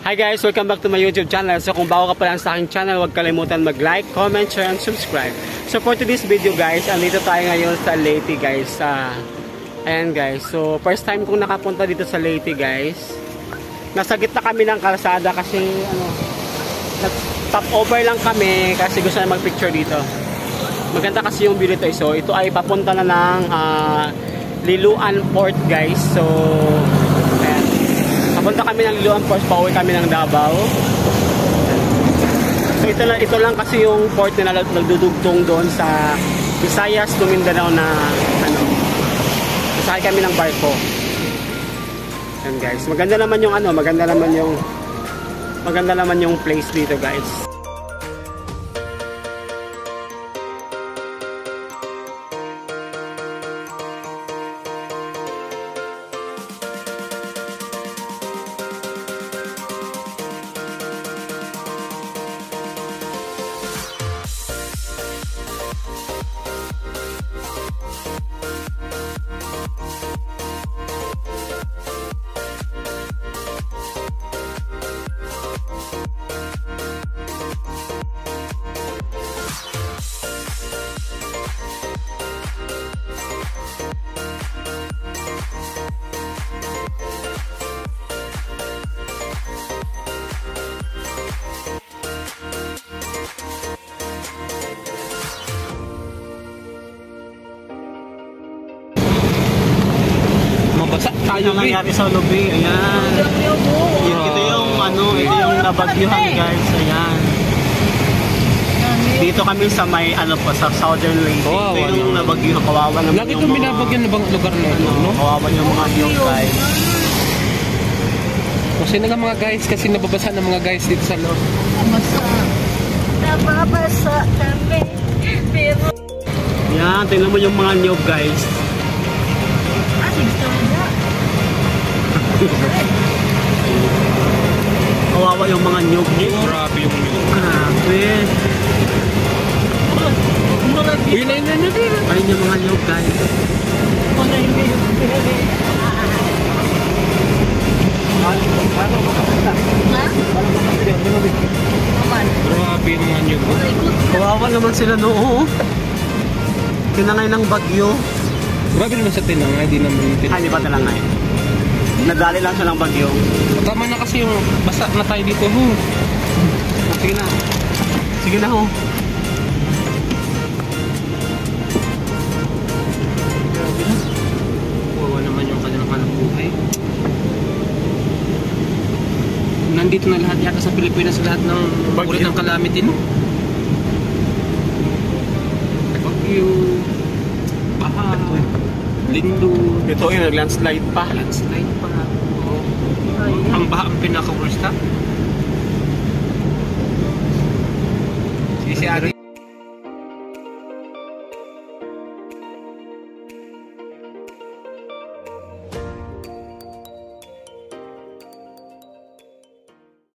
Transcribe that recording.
Hi guys, welcome back to my YouTube channel. So kung bago ka pa lang sa aking channel, huwag kalimutan mag-like, comment, share, and subscribe. So for today's video guys, andito tayo ngayon sa Leyte guys. Ayan guys, so first time kong nakapunta dito sa Leyte guys. Nasa gitna kami ng kalsada kasi nag-stop over lang kami kasi gusto na mag-picture dito. Maganda kasi yung view dito. So ito ay papunta na ng Liloan Port guys. So ayan. Papunta kami ng Liloan Port, pauwi kami ng Davao. So ito lang kasi yung port na nagdudugtong doon sa Visayas to Mindanao na sasakay kami ng barko. Yan guys, maganda naman yung place dito guys. Tayo nangyari sa lobby, ayan. Ito yung nabagyuhan guys, ayan. Dito kami sa may sa Southern Leyte. Ito yung nabagyuhan, kawawa naman. Lagi itong binabagyan na bang lugar na ito, no? Kawawa yung mga views guys. Kasi na mga guys, kasi nababasa ng mga guys dito sa loob. Nababasa kami, pero... Yan, tingnan mo yung mga niyog guys. Kawawa yung mga nyug niyo. Grabe yung nyug. Grabe. Yun. Ayun yung mga nyug guys. Grabe yung mga nyug. Kawawa naman sila noo. Tinangay ng bagyo. Grabe naman sa tinangay, di naman tinangay. Hindi pa tinangay. Nadali lang siya ng bagyo. Tama na kasi yung basa na tayo dito, ho. Sige na. Sige na, ho. Wawa naman yung kanilang hanap buhay. Nandito na lahat yata sa Pilipinas, lahat ng uri ng calamity, no? Bagyo, baha, lindo. Ito yung nag-landslide pa. Landslide pa. Oo. Ang baha ang pinaka-worst, ha? Si Ari.